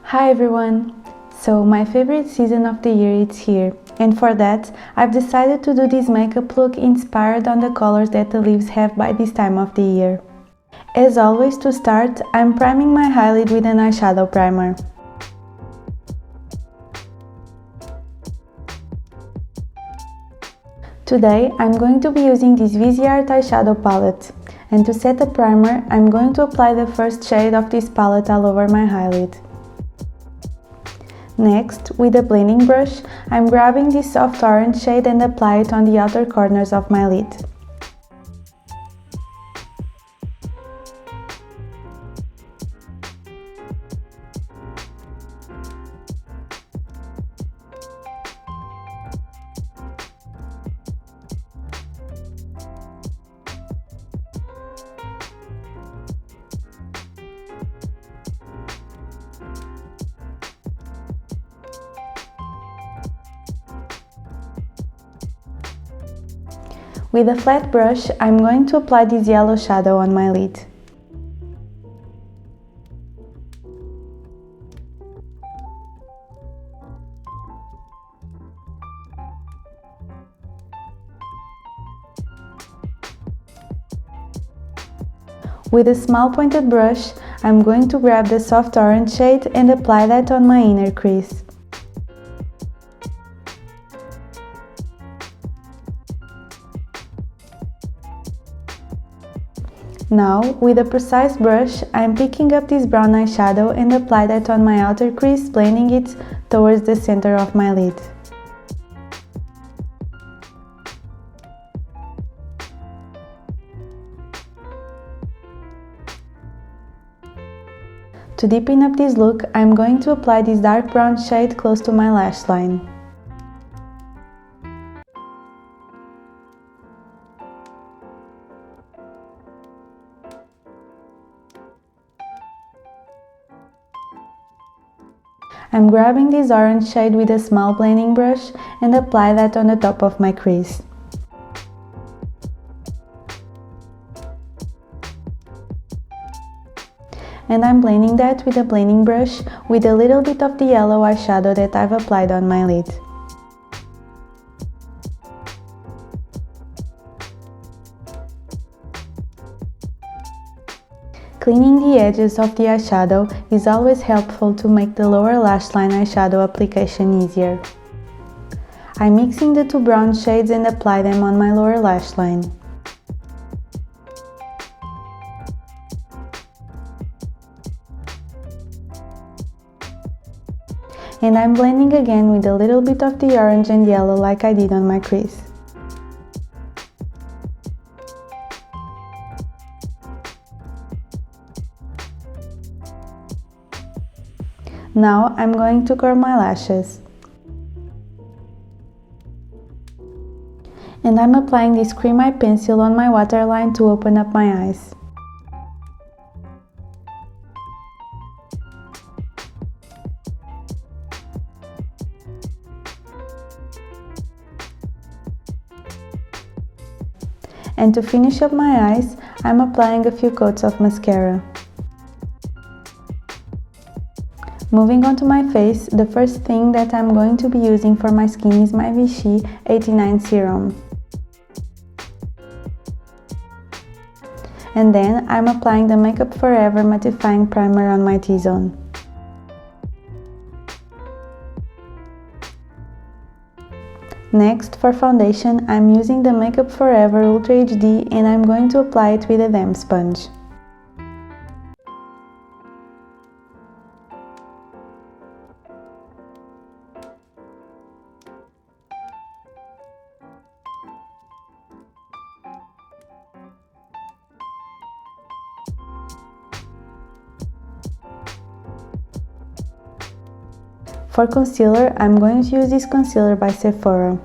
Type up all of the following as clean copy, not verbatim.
Hi everyone! So my favorite season of the year is here, and for that I've decided to do this makeup look inspired on the colors that the leaves have by this time of the year. As always, to start, I'm priming my eyelid with an eyeshadow primer. Today I'm going to be using this Viseart eyeshadow palette, and to set the primer I'm going to apply the first shade of this palette all over my eyelid. Next, with a blending brush, I'm grabbing this soft orange shade and apply it on the outer corners of my lid. With a flat brush, I'm going to apply this yellow shadow on my lid. With a small pointed brush, I'm going to grab the soft orange shade and apply that on my inner crease. Now, with a precise brush, I'm picking up this brown eyeshadow and apply that on my outer crease, blending it towards the center of my lid. To deepen up this look, I'm going to apply this dark brown shade close to my lash line. I'm grabbing this orange shade with a small blending brush and apply that on the top of my crease. And I'm blending that with a blending brush with a little bit of the yellow eyeshadow that I've applied on my lid. Cleaning the edges of the eyeshadow is always helpful to make the lower lash line eyeshadow application easier. I'm mixing the two brown shades and apply them on my lower lash line. And I'm blending again with a little bit of the orange and yellow like I did on my crease. Now I'm going to curl my lashes. And I'm applying this cream eye pencil on my waterline to open up my eyes. And to finish up my eyes, I'm applying a few coats of mascara. Moving on to my face, the first thing that I'm going to be using for my skin is my Vichy 89 Serum. And then I'm applying the Makeup Forever Mattifying Primer on my T-zone. Next, for foundation, I'm using the Makeup Forever Ultra HD and I'm going to apply it with a damp sponge. For concealer, I'm going to use this concealer by Sephora,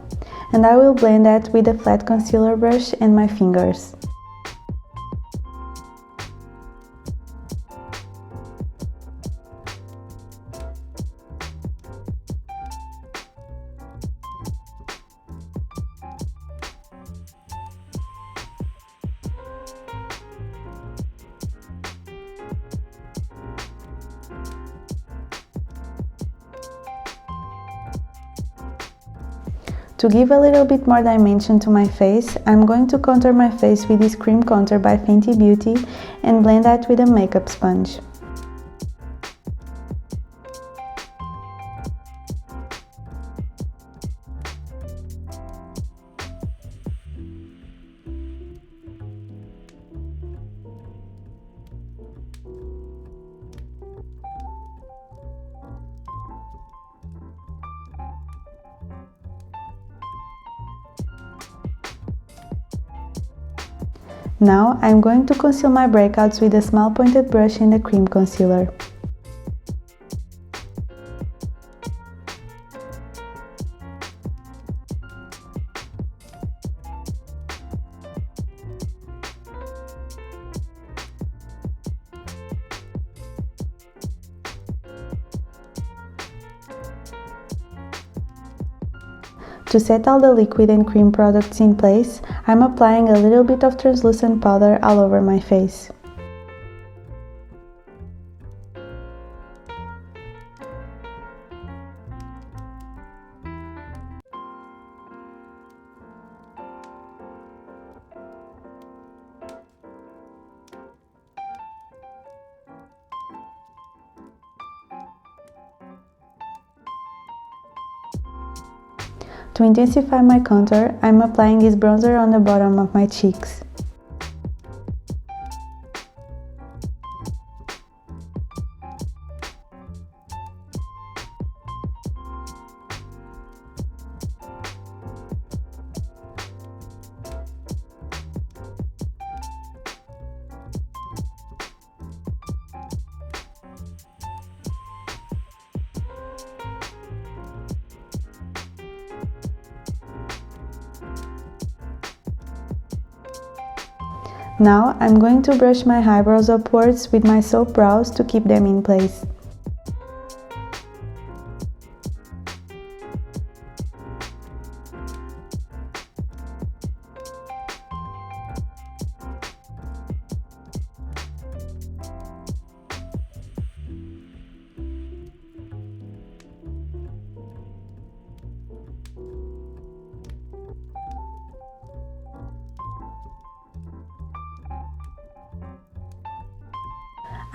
and I will blend that with a flat concealer brush and my fingers. To give a little bit more dimension to my face, I'm going to contour my face with this cream contour by Fenty Beauty and blend that with a makeup sponge. Now I'm going to conceal my breakouts with a small pointed brush and a cream concealer. To set all the liquid and cream products in place, I'm applying a little bit of translucent powder all over my face. To intensify my contour, I'm applying this bronzer on the bottom of my cheeks. Now I'm going to brush my eyebrows upwards with my soap brows to keep them in place.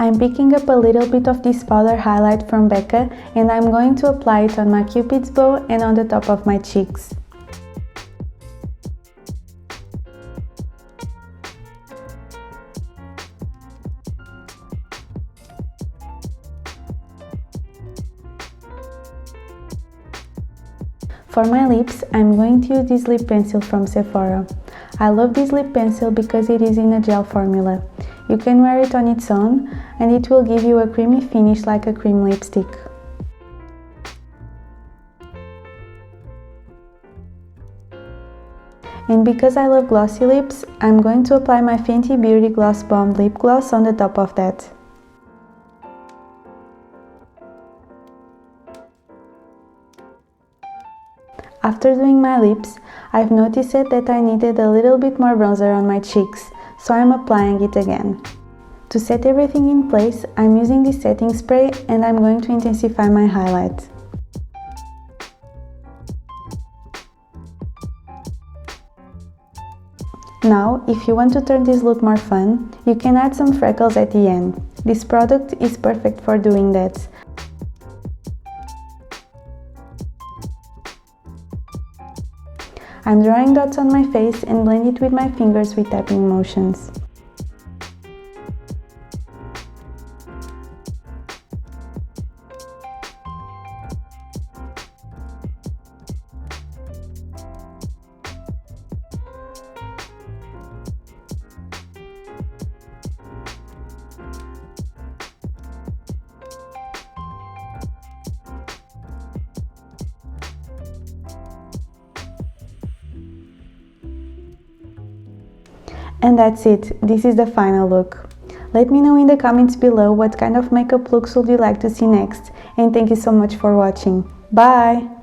I'm picking up a little bit of this powder highlight from Becca and I'm going to apply it on my cupid's bow and on the top of my cheeks. For my lips, I'm going to use this lip pencil from Sephora. I love this lip pencil because it is in a gel formula. You can wear it on its own and it will give you a creamy finish like a cream lipstick. And because I love glossy lips, I'm going to apply my Fenty Beauty Gloss Bomb Lip Gloss on the top of that. After doing my lips, I've noticed that I needed a little bit more bronzer on my cheeks, so I'm applying it again. To set everything in place, I'm using this setting spray and I'm going to intensify my highlight. Now, if you want to turn this look more fun, you can add some freckles at the end. This product is perfect for doing that. I'm drawing dots on my face and blend it with my fingers with tapping motions. And that's it, this is the final look. Let me know in the comments below what kind of makeup looks would you like to see next, and thank you so much for watching. Bye!